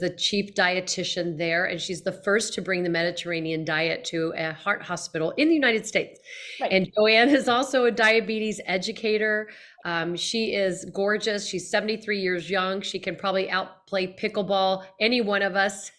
the chief dietitian there, and she's the first to bring the Mediterranean diet to a heart hospital in the United States. Right. And Joanne is also a diabetes educator. She is gorgeous. She's 73 years young. She can probably outplay pickleball any one of us.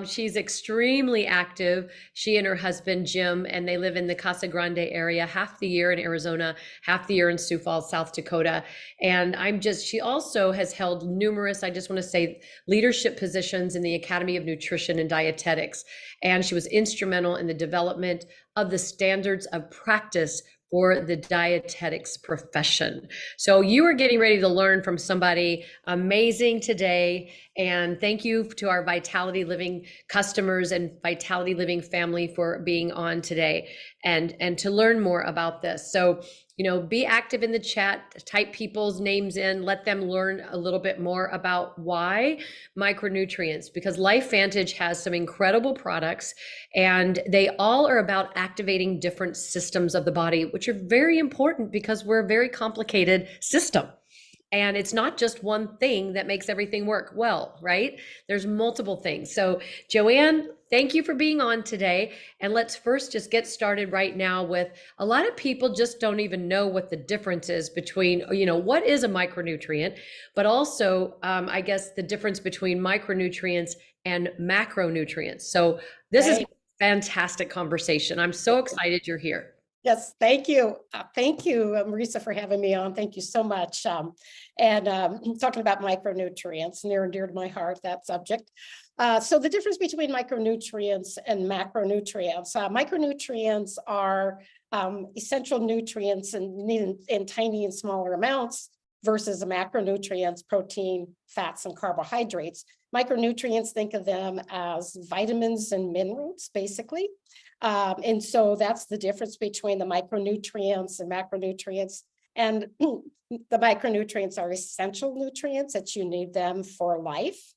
She's extremely active. She and her husband, Jim, and they live in the Casa Grande area, half the year in Arizona, half the year in Sioux Falls, South Dakota. And she also has held numerous, I just want to say, leadership positions in the Academy of Nutrition and Dietetics. And she was instrumental in the development of the standards of practice for the dietetics profession. So you are getting ready to learn from somebody amazing today. And thank you to our Vitality Living customers and Vitality Living family for being on today and to learn more about this. So, be active in the chat, type people's names in, let them learn a little bit more about why micronutrients, because LifeVantage has some incredible products and they all are about activating different systems of the body, which are very important because we're a very complicated system. And it's not just one thing that makes everything work well, right? There's multiple things. So Joanne, thank you for being on today. And let's first just get started right now with a lot of people just don't even know what the difference is between, what is a micronutrient, but also I guess the difference between micronutrients and macronutrients. So this is a fantastic conversation. I'm so excited you're here. Yes, thank you. Thank you, Marisa, for having me on. Thank you so much. Talking about micronutrients, near and dear to my heart, that subject. So the difference between micronutrients and macronutrients. Micronutrients are essential nutrients in tiny and smaller amounts versus the macronutrients, protein, fats, and carbohydrates. Micronutrients, think of them as vitamins and minerals, basically. And so that's the difference between the micronutrients and macronutrients. And the micronutrients are essential nutrients that you need them for life.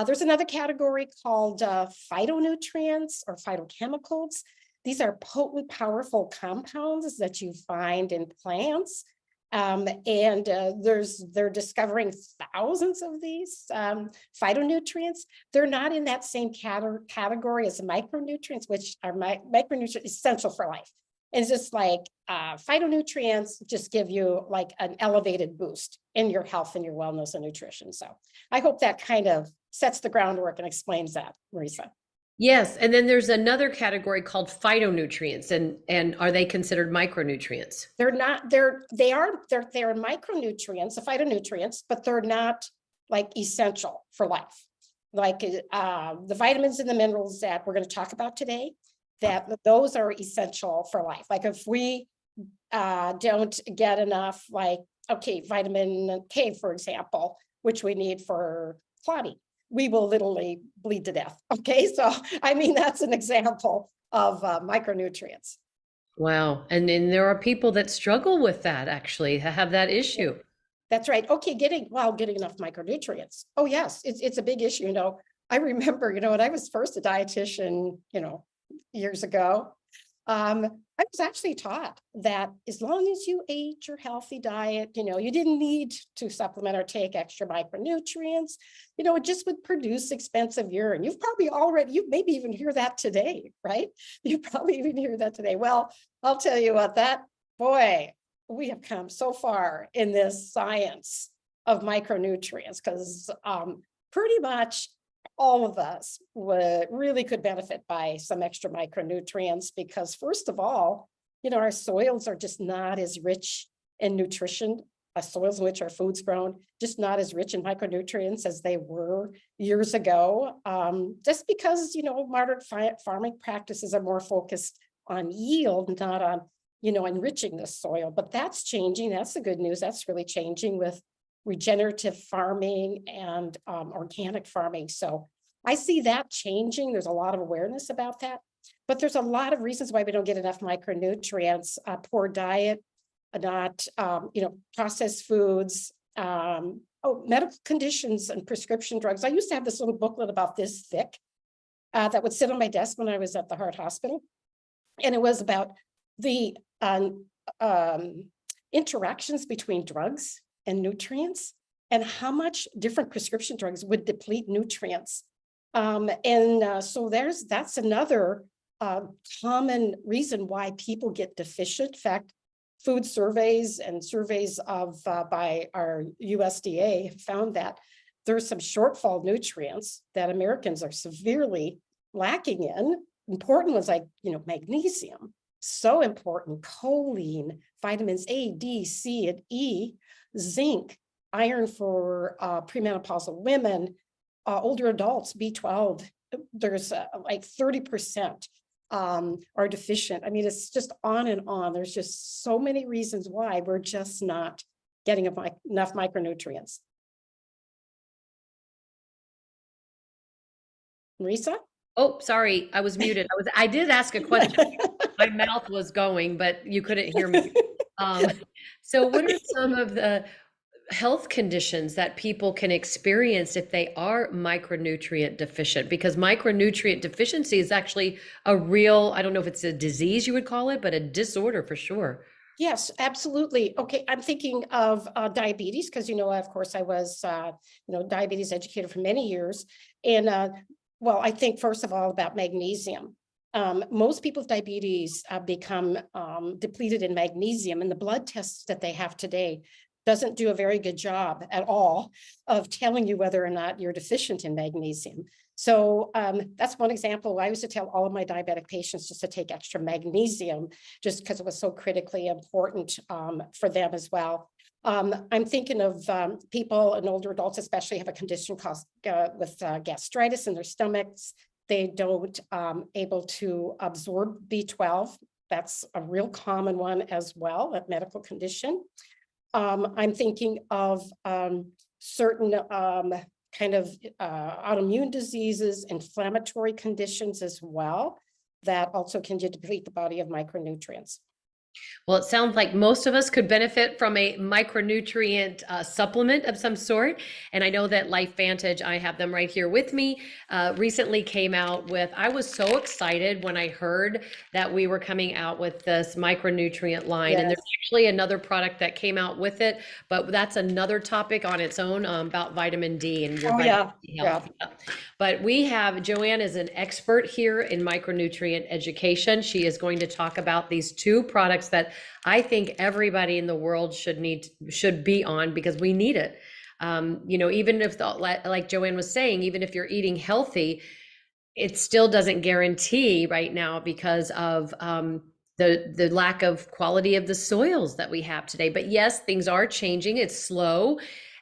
There's another category called phytonutrients or phytochemicals. These are potent, powerful compounds that you find in plants. They're discovering thousands of these phytonutrients. They're not in that same category as micronutrients, which are micronutrients essential for life. And it's just like phytonutrients just give you like an elevated boost in your health and your wellness and nutrition. So I hope that kind of sets the groundwork and explains that, Marisa. Yes, and then there's another category called phytonutrients, and are they considered micronutrients? They're not. They're micronutrients, the phytonutrients, but they're not like essential for life. Like the vitamins and the minerals that we're going to talk about today, that those are essential for life. Like if we don't get enough, like vitamin K, for example, which we need for clotting, we will literally bleed to death. Okay, so I mean, that's an example of micronutrients. Wow. And then there are people that struggle with that, actually, have that issue. That's right. Okay, getting enough micronutrients. Oh, yes, it's a big issue. I remember, when I was first a dietitian, years ago, I was actually taught that as long as you ate your healthy diet, you didn't need to supplement or take extra micronutrients, it just would produce expensive urine. You maybe even hear that today, right? You probably even hear that today. Well, I'll tell you what, we have come so far in this science of micronutrients because pretty much all of us really could benefit by some extra micronutrients because, first of all, our soils are just not as rich in nutrition. Soils in which our food's grown, just not as rich in micronutrients as they were years ago. Just because, modern farming practices are more focused on yield, not on, enriching the soil. But that's changing. That's the good news. That's really changing with regenerative farming and organic farming. So I see that changing. There's a lot of awareness about that, but there's a lot of reasons why we don't get enough micronutrients. Poor diet, not processed foods, medical conditions and prescription drugs. I used to have this little booklet about this thick that would sit on my desk when I was at the heart hospital, and it was about the interactions between drugs and nutrients. and how much different prescription drugs would deplete nutrients. So that's another common reason why people get deficient. In fact, food surveys and surveys of by our USDA have found that there's some shortfall nutrients that Americans are severely lacking in. Important ones like, magnesium, so important, choline, vitamins A, D, C, and E, zinc, iron for premenopausal women, older adults, B12. There's like 30% are deficient. I mean, it's just on and on. There's just so many reasons why we're just not getting enough micronutrients. Marisa? Oh, sorry, I was muted. I did ask a question. My mouth was going, but you couldn't hear me. So what are some of the health conditions that people can experience if they are micronutrient deficient? Because micronutrient deficiency is actually a real, I don't know if it's a disease you would call it, but a disorder for sure. Yes, absolutely. Okay, I'm thinking of diabetes because, of course, I was, diabetes educator for many years. And well, I think first of all about magnesium. Most people with diabetes become depleted in magnesium, and the blood tests that they have today doesn't do a very good job at all of telling you whether or not you're deficient in magnesium. So that's one example. I used to tell all of my diabetic patients just to take extra magnesium, just because it was so critically important for them as well. I'm thinking of people and older adults, especially, have a condition called with gastritis in their stomachs. They don't able to absorb B12. That's a real common one as well, a medical condition. I'm thinking of certain kind of autoimmune diseases, inflammatory conditions as well, that also can deplete the body of micronutrients. Well, it sounds like most of us could benefit from a micronutrient supplement of some sort. And I know that LifeVantage, I have them right here with me, recently came out with, I was so excited when I heard that we were coming out with this micronutrient line. Yes. And there's actually another product that came out with it, but that's another topic on its own, about vitamin D and your vitamin D health. Yeah. But we have, Joanne is an expert here in micronutrient education. She is going to talk about these two products that I think everybody in the world should be on, because we need it. Even if like Joanne was saying, even if you're eating healthy, it still doesn't guarantee right now because of the lack of quality of the soils that we have today. But yes, things are changing. It's slow.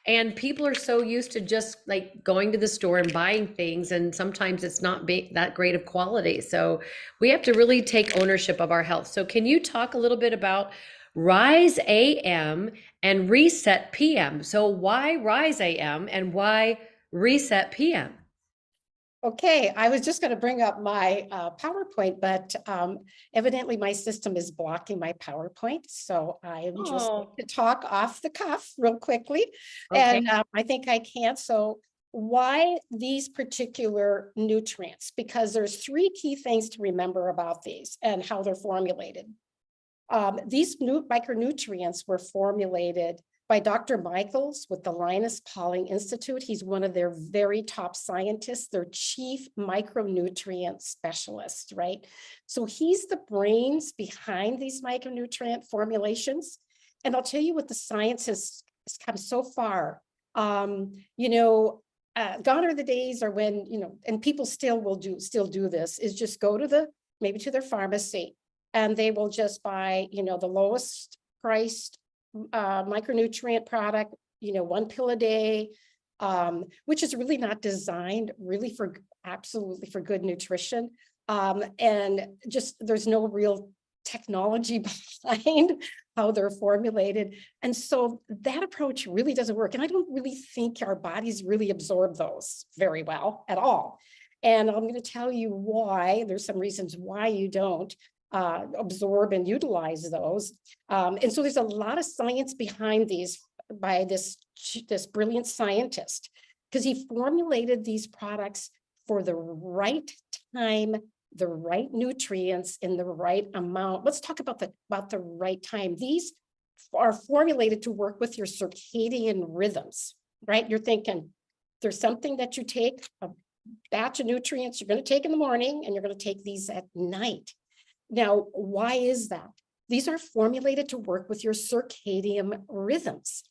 And people are so used to just like going to the store and buying things, and sometimes it's not that great of quality. So we have to really take ownership of our health. So can you talk a little bit about Rise AM and Reset PM? So why Rise AM and why Reset PM? Okay, I was just going to bring up my PowerPoint, but evidently my system is blocking my PowerPoint. So I'm just going to talk off the cuff real quickly. Okay. And I think I can. So why these particular nutrients? Because there's three key things to remember about these and how they're formulated. These new micronutrients were formulated by Dr. Michaels with the Linus Pauling Institute. He's one of their very top scientists, their chief micronutrient specialist, right? So he's the brains behind these micronutrient formulations. And I'll tell you what the science has come so far. Gone are the days are when, and people still do this, is just go to maybe to their pharmacy, and they will just buy, the lowest priced micronutrient product, one pill a day, which is really not designed really absolutely for good nutrition. And just there's no real technology behind how they're formulated. And so that approach really doesn't work. And I don't really think our bodies really absorb those very well at all. And I'm going to tell you why. There's some reasons why you don't absorb and utilize those. And so there's a lot of science behind these by this brilliant scientist, because he formulated these products for the right time, the right nutrients in the right amount. Let's talk about the right time. These are formulated to work with your circadian rhythms. right? You're thinking there's something that you take, a batch of nutrients you're going to take in the morning, and you're going to take these at night. Now, why is that? These are formulated to work with your circadian rhythms.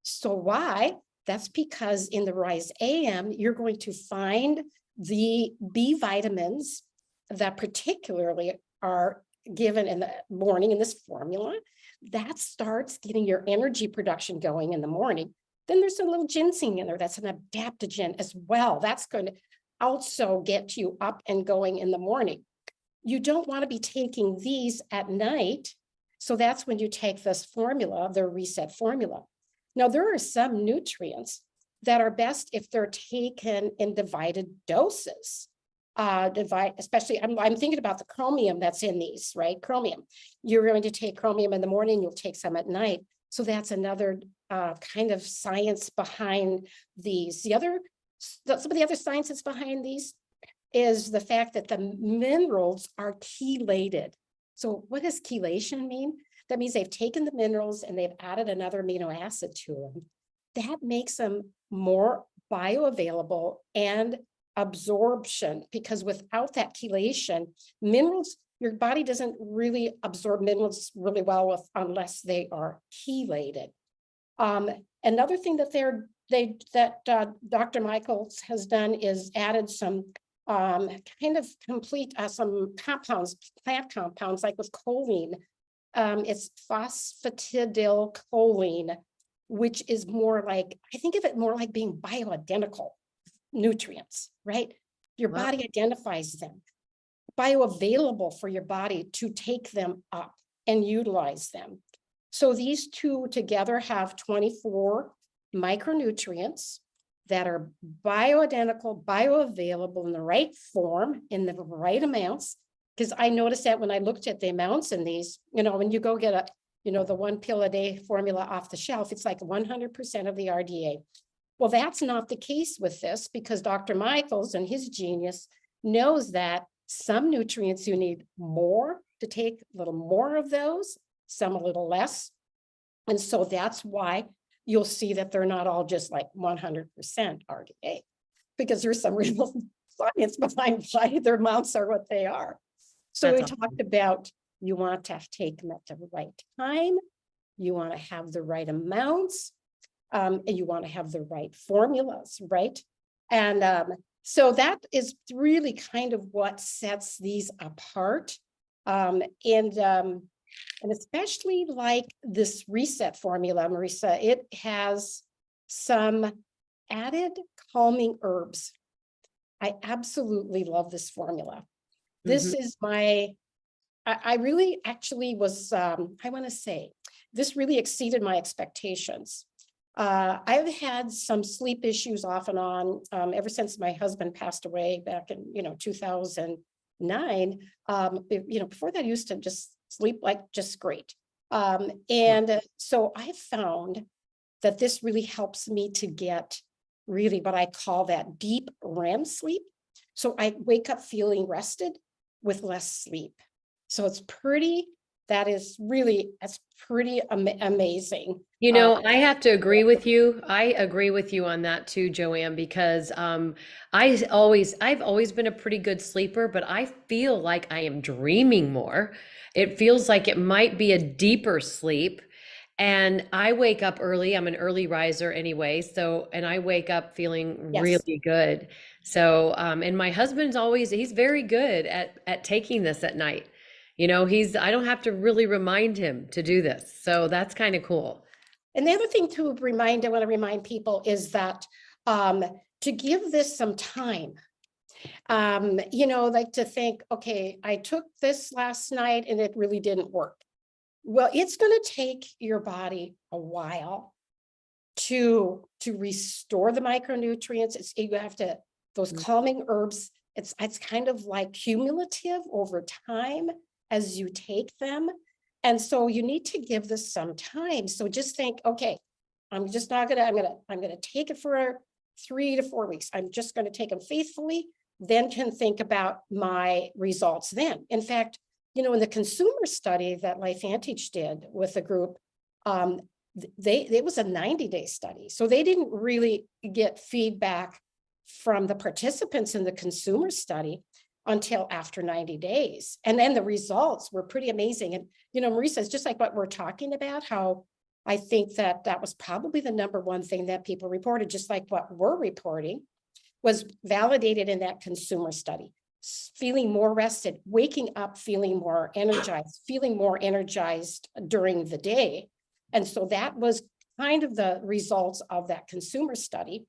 So why? That's because in the Rise AM, you're going to find the B vitamins that particularly are given in the morning in this formula. That starts getting your energy production going in the morning. Then there's a little ginseng in there. That's an adaptogen as well. That's going to also get you up and going in the morning. You don't want to be taking these at night. So that's when you take this formula, the reset formula. Now, there are some nutrients that are best if they're taken in divided doses. Especially, I'm thinking about the chromium that's in these, right? Chromium. You're going to take chromium in the morning, you'll take some at night. So that's another kind of science behind these. Some of the other sciences behind these is the fact that the minerals are chelated. So what does chelation mean? That means they've taken the minerals and they've added another amino acid to them. That makes them more bioavailable and absorption, because without that chelation, minerals, your body doesn't really absorb minerals really well unless they are chelated. Another thing that Dr. Michaels has done is added some kind of complete some compounds, plant compounds, like with choline. It's phosphatidylcholine, which is more like, I think of it more like being bioidentical nutrients, right? Your Wow. body identifies them, bioavailable for your body to take them up and utilize them. So these two together have 24 micronutrients that are bioidentical, bioavailable in the right form, in the right amounts. Because I noticed that when I looked at the amounts in these, when you go get the 1 pill a day formula off the shelf, it's like 100% of the RDA. Well, that's not the case with this, because Dr. Michaels and his genius knows that some nutrients you need more to take, a little more of those, some a little less. And so that's why you'll see that they're not all just like 100% RDA, because there's some real science behind why their amounts are what they are. So That's we awesome. talked about, you want to take them at the right time, you want to have the right amounts, and you want to have the right formulas, right? And so that is really kind of what sets these apart. And especially like this reset formula, Marisa, it has some added calming herbs. I absolutely love this formula. This Mhm. is I really actually was, I want to say, this really exceeded my expectations. I've had some sleep issues off and on ever since my husband passed away back in 2009. Before that, I used to just sleep like just great. So I found that this really helps me to get really what I call that deep REM sleep. So I wake up feeling rested with less sleep. So that's pretty amazing. I have to agree with you. I agree with you on that too, Joanne, because I've always been a pretty good sleeper, but I feel like I am dreaming more. It feels like it might be a deeper sleep. And I wake up early. I'm an early riser anyway. And I wake up feeling Yes. really good. So, and my he's very good at taking this at night. I don't have to really remind him to do this. So that's kind of cool. And the other thing I want to remind people is that to give this some time, like to think, okay, I took this last night and it really didn't work. Well, it's going to take your body a while to restore the micronutrients. Those calming herbs, it's kind of like cumulative over time as you take them. And so you need to give this some time. So just think, okay, I'm going to take it for 3 to 4 weeks. I'm just going to take them faithfully, then can think about my results then. In fact, in the consumer study that LifeVantage did with a group, it was a 90-day study. So they didn't really get feedback from the participants in the consumer study until after 90 days. And then the results were pretty amazing. And, Marisa, it's just like what we're talking about, how I think that that was probably the number one thing that people reported, just like what we're reporting, was validated in that consumer study. Feeling more rested, waking up, feeling more energized during the day. And so that was kind of the results of that consumer study.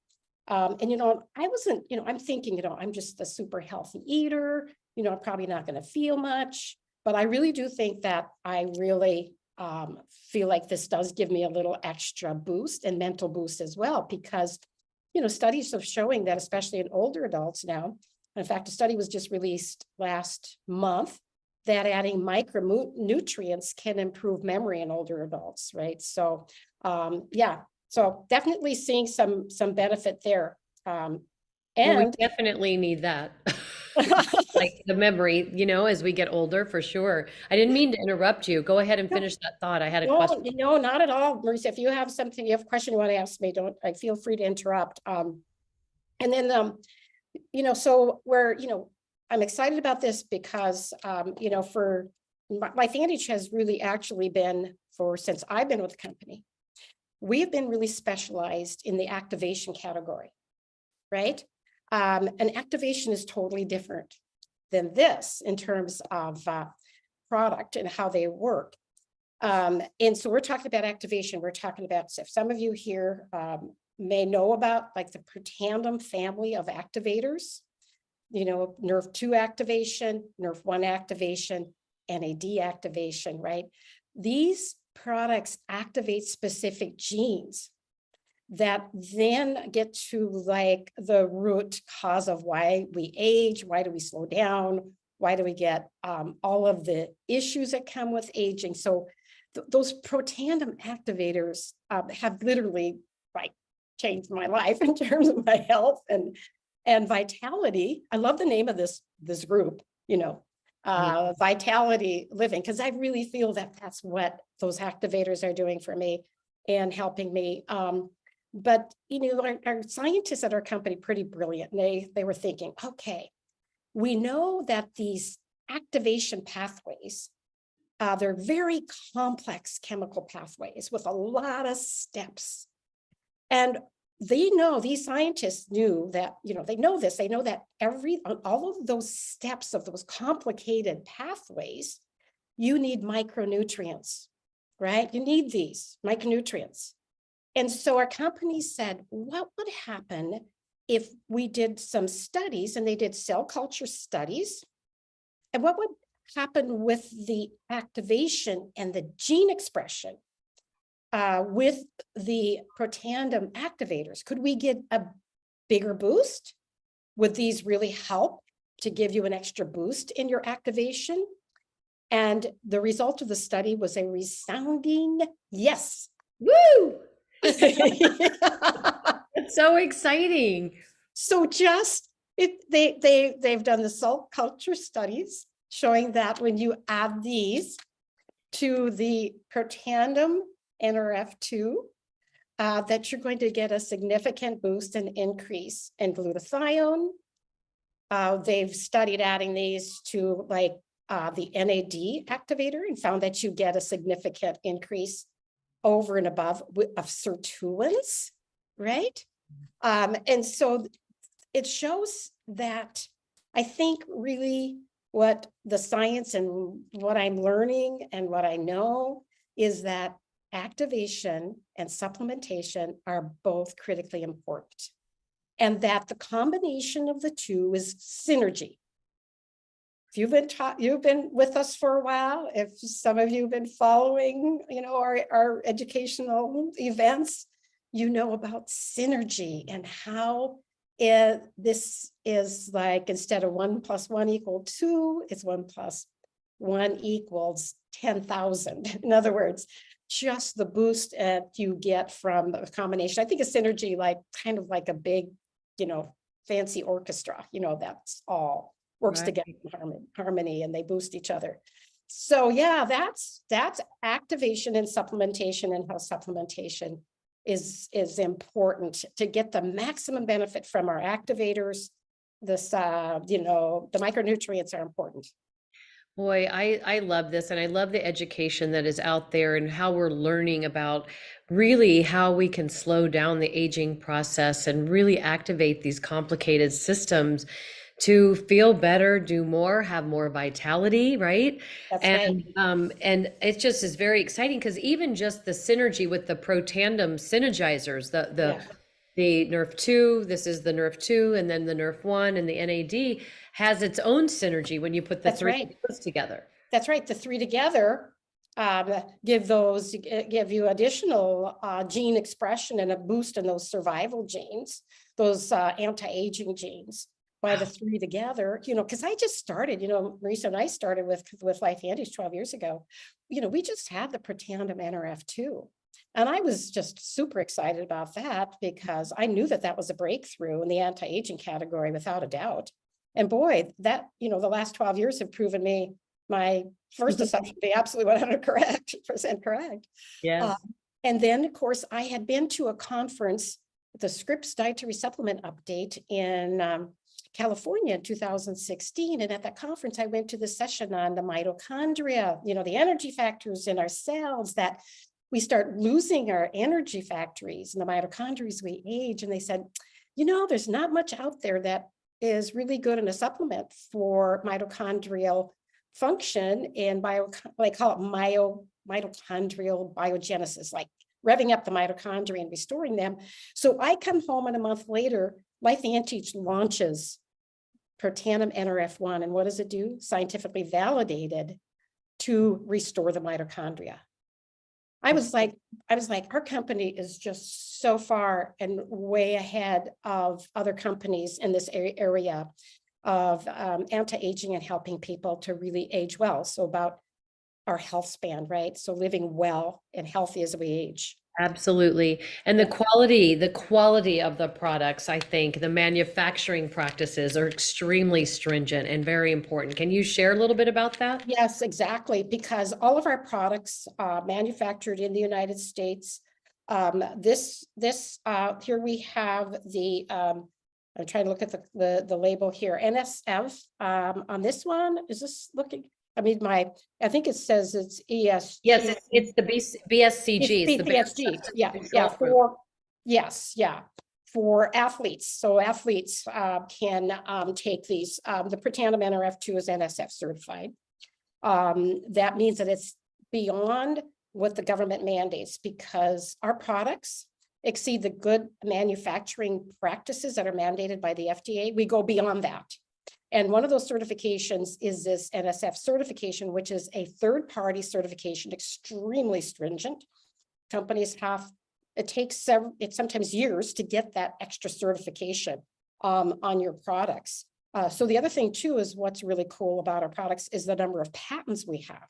And, I wasn't, I'm thinking, I'm just a super healthy eater, I'm probably not going to feel much, but I really do think that I really feel like this does give me a little extra boost and mental boost as well, because, studies are showing that, especially in older adults now. In fact, a study was just released last month that adding micronutrients can improve memory in older adults, right? So, yeah, so definitely seeing some benefit there. Well, we And definitely need that. Like the memory, as we get older, for sure. I didn't mean to interrupt you. Go ahead and no, finish that thought. I had a question. no, not at all, Marisa. If you have something, you have a question you want to ask me, I feel free to interrupt. And then, so we're, I'm excited about this because, for my advantage has really actually been since I've been with the company, we have been really specialized in the activation category, right? And activation is totally different than this in terms of product and how they work. And so we're talking about activation. We're talking about, if some of you here may know about like the Protandim family of activators, nerve 2 activation, nerve 1 activation, NAD activation, right? These products activate specific genes that then get to like the root cause of why we age, why do we slow down, why do we get all of the issues that come with aging. So those Protandim activators have literally like changed my life in terms of my health and vitality. I love the name of this group, Vitality Living, because I really feel that that's what those activators are doing for me and helping me. But our scientists at our company, pretty brilliant. They were thinking, okay, we know that these activation pathways, they're very complex chemical pathways with a lot of steps. And these scientists knew that, they know that all of those steps of those complicated pathways, you need micronutrients, right? You need these micronutrients. And so our company said, what would happen if we did some studies, and they did cell culture studies, and what would happen with the activation and the gene expression with the Protandim activators? Could we get a bigger boost? Would these really help to give you an extra boost in your activation? And the result of the study was a resounding yes. Woo! It's so exciting. So they've done the cell culture studies showing that when you add these to the Protandim NRF2, that you're going to get a significant boost and increase in glutathione. They've studied adding these to like the NAD activator and found that you get a significant increase over and above of sirtuins, right? And so it shows that I think really what the science and what I'm learning and what I know is that activation and supplementation are both critically important, and that the combination of the two is synergy. If you've been with us for a while, if some of you have been following, our educational events, about synergy and how this is like, instead of 1 + 1 = 2, it's 1 + 1 = 10,000. In other words, just the boost you get from the combination. I think a synergy, like kind of like a big, fancy orchestra, that's all works Right. together in harmony, and they boost each other. So yeah, that's activation and supplementation, and how supplementation is important to get the maximum benefit from our activators. This the micronutrients are important. Boy, I love this, and I love the education that is out there and how we're learning about really how we can slow down the aging process and really activate these complicated systems to feel better, do more, have more vitality, right? That's right. And it just is very exciting because even just the synergy with the protandem synergizers, Yeah, the Nerf 2, this is the Nerf 2, and then the Nerf 1 and the NAD has its own synergy when you put the that's three right. of those together. That's right. The three together give you additional gene expression and a boost in those survival genes, those anti-aging genes. By the three together, because I just started, Marisa and I started with Life Andes 12 years ago. We just had the Protandim NRF2. And I was just super excited about that because I knew that was a breakthrough in the anti-aging category without a doubt. And boy, that, the last 12 years have proven me my first assumption to be absolutely 100% correct. Yes. And then, of course, I had been to a conference, the Scripps Dietary Supplement Update in California in 2016. And at that conference, I went to the session on the mitochondria, the energy factors in our cells, that we start losing our energy factories and the mitochondria as we age. And they said, there's not much out there that is really good in a supplement for mitochondrial function and they call it mitochondrial biogenesis, like revving up the mitochondria and restoring them. So I come home, and a month later, Life Antage launches Protandim NRF1. And what does it do? Scientifically validated to restore the mitochondria. I was like, our company is just so far and way ahead of other companies in this area of anti-aging and helping people to really age well. So about our health span, right? So living well and healthy as we age. Absolutely. And the quality of the products, I think the manufacturing practices are extremely stringent and very important. Can you share a little bit about that? Yes, exactly. Because all of our products manufactured in the United States. Here we have the, I'm trying to look at the label here, NSF on this one. Is this looking? I mean, I think it says it's ES. Yes, it's the BSCG. It's the BSG. Yeah, for athletes. So athletes can take these. The Protandim NRF2 is NSF certified. That means that it's beyond what the government mandates, because our products exceed the good manufacturing practices that are mandated by the FDA. We go beyond that. And one of those certifications is this NSF certification, which is a third-party certification, extremely stringent. Companies it's sometimes years to get that extra certification on your products. So the other thing too is what's really cool about our products is the number of patents we have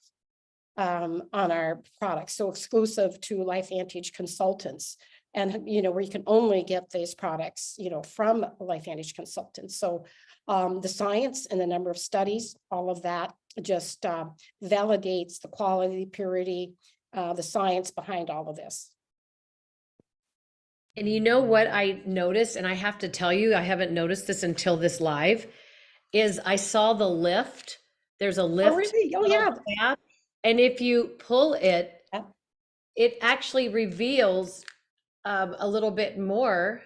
on our products. So exclusive to Life Antage consultants. And, where you can only get these products, from Life Antage consultants. So the science and the number of studies, all of that just validates the quality, purity, the science behind all of this. And you know what I noticed, and I have to tell you, I haven't noticed this until this live, is I saw the lift. There's a lift. Oh, really? Oh, yeah. Tab, and if you pull it, Yeah. it actually reveals a little bit more.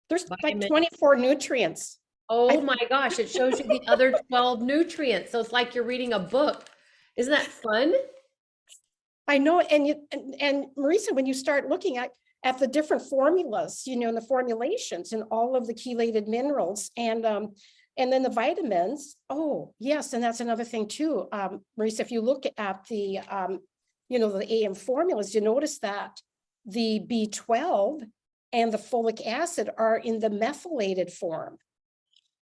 There's like 24 nutrients. Oh my gosh, it shows you the other 12 nutrients. So it's like you're reading a book. Isn't that fun? I know. And Marisa, when you start looking at the different formulas, and the formulations and all of the chelated minerals and then the vitamins. Oh, yes. And that's another thing too. Marisa, if you look at the AM formulas, you notice that the B12 and the folic acid are in the methylated form.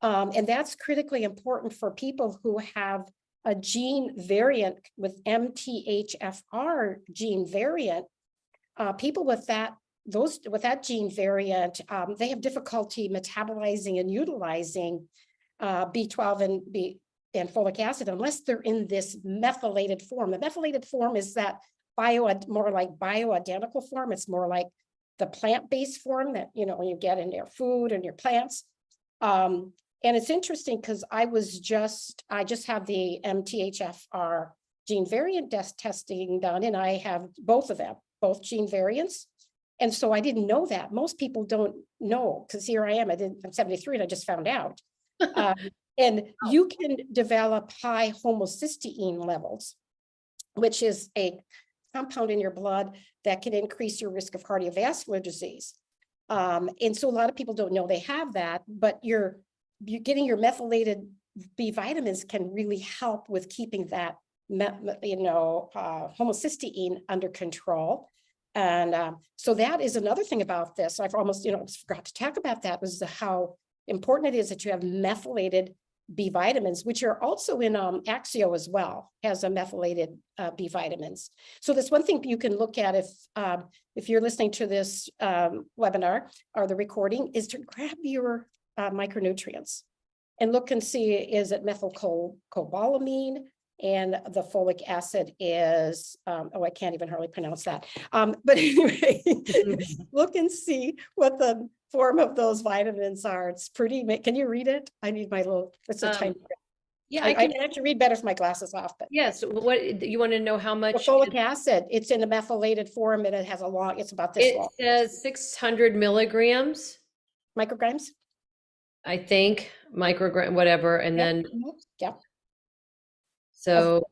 And that's critically important for people who have a gene variant with MTHFR gene variant. People with that gene variant, they have difficulty metabolizing and utilizing B12 and and folic acid unless they're in this methylated form. The methylated form is that more like bioidentical form. It's more like the plant-based form that, you know, when you get in your food and your plants. And it's interesting because I just have the MTHFR gene variant testing done, and I have both of them, both gene variants. And so I didn't know that. Most people don't know, because here I am, I'm 73 and I just found out. And you can develop high homocysteine levels, which is a compound in your blood that can increase your risk of cardiovascular disease. And so a lot of people don't know they have that, but you're getting your methylated B vitamins can really help with keeping that, homocysteine under control. And so that is another thing about this. I've almost, forgot to talk about that, was how important it is that you have methylated B vitamins, which are also in Axio as well, has a methylated B vitamins. So that's one thing you can look at if you're listening to this webinar or the recording, is to grab your micronutrients and look and see, is it methylcobalamin? And the folic acid is, I can't even hardly pronounce that. But anyway, look and see what the form of those vitamins are. It's pretty, can you read it? I need my little, it's a tiny. Yeah, I can actually read better with my glasses off. But yes, what you want to know how much? The folic acid, it's in a methylated form, and it has it's about this long. It says 600 milligrams. Micrograms? I think, microgram, whatever, and then. Yeah. So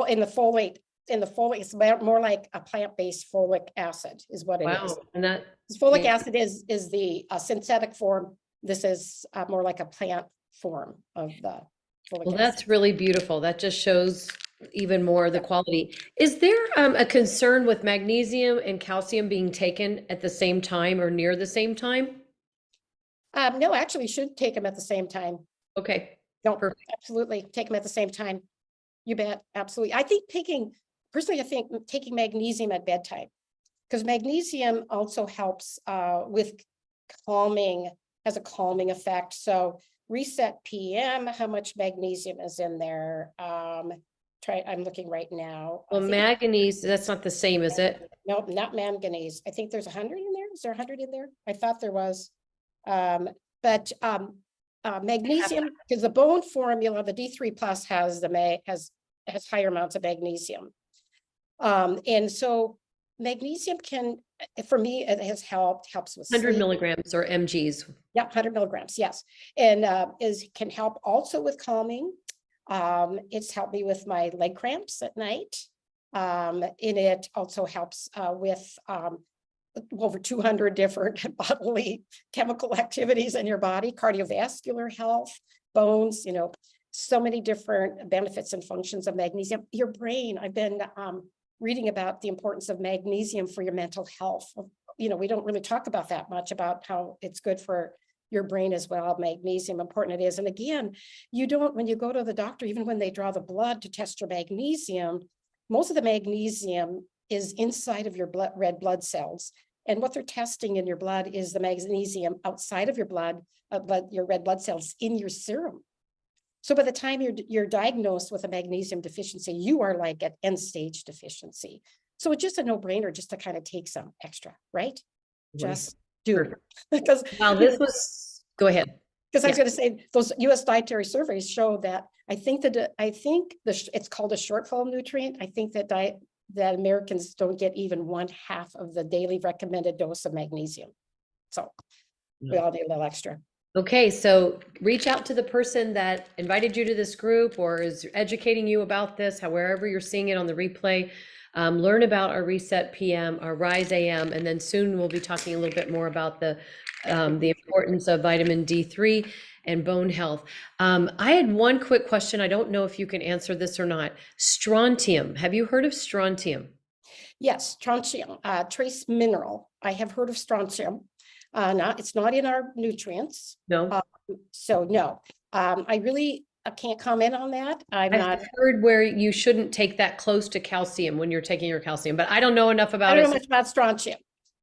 in the folate, it's more like a plant-based folic acid is what it is. And that folic acid is the synthetic form. This is more like a plant form of the folic acid. That's really beautiful. That just shows even more the quality. Is there a concern with magnesium and calcium being taken at the same time or near the same time? No, actually, you should take them at the same time. Okay. No, absolutely take them at the same time. You bet. Absolutely. I think taking magnesium at bedtime, because magnesium also helps with calming, has a calming effect. So Reset PM, how much magnesium is in there? I'm looking right now. Well, manganese, that's not the same, is it? Nope, not manganese. I think there's 100 in there. Is there 100 in there? I thought there was. Magnesium, because the bone formula, the D3 plus has higher amounts of magnesium. And so magnesium can, for me, it has helps with 100 sleep. milligrams or mgs. Yeah, 100 milligrams, yes. And can help also with calming. It's helped me with my leg cramps at night. And it also helps with over 200 different bodily chemical activities in your body, cardiovascular health, bones, so many different benefits and functions of magnesium. Your brain, I've been reading about the importance of magnesium for your mental health. We don't really talk about that much, about how it's good for your brain as well, magnesium, important it is. And again, when you go to the doctor, even when they draw the blood to test your magnesium, most of the magnesium is inside of your red blood cells. And what they're testing in your blood is the magnesium outside of your blood, your red blood cells in your serum. So by the time you're diagnosed with a magnesium deficiency, you are like at end stage deficiency. So it's just a no-brainer just to kind of take some extra, right? Just do it. Because Wow, go ahead. Because I was going to say, those U.S. dietary surveys show that it's called a shortfall nutrient. I think that Americans don't get even 1/2 of the daily recommended dose of magnesium. So we all need a little extra. Okay, so reach out to the person that invited you to this group or is educating you about this, wherever you're seeing it on the replay. Learn about our Reset PM, our Rise AM, and then soon we'll be talking a little bit more about the importance of vitamin D3 and bone health. I had one quick question. I don't know if you can answer this or not. Strontium. Have you heard of strontium? Yes, strontium, trace mineral. I have heard of strontium. It's not in our nutrients. No. So no, I can't comment on that. I've heard where you shouldn't take that close to calcium when you're taking your calcium, but I don't know enough about it. I don't know much about strontium.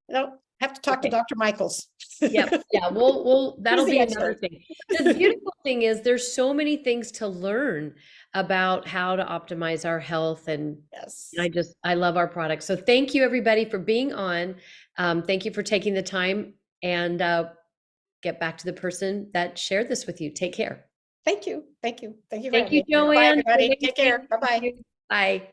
No, Have to talk to Okay. Dr. Michaels. Yep. Yeah. We'll, He's that'll the be another expert. thing. The beautiful thing is there's so many things to learn about how to optimize our health. And Yes. I love our products. So thank you everybody for being on. Thank you for taking the time, and get back to the person that shared this with you. Take care. Thank you. Thank you. Thank you for Thank having you, me. Bye, Joanne, for everybody. Take care. waiting. Thank Bye-bye. you. Bye.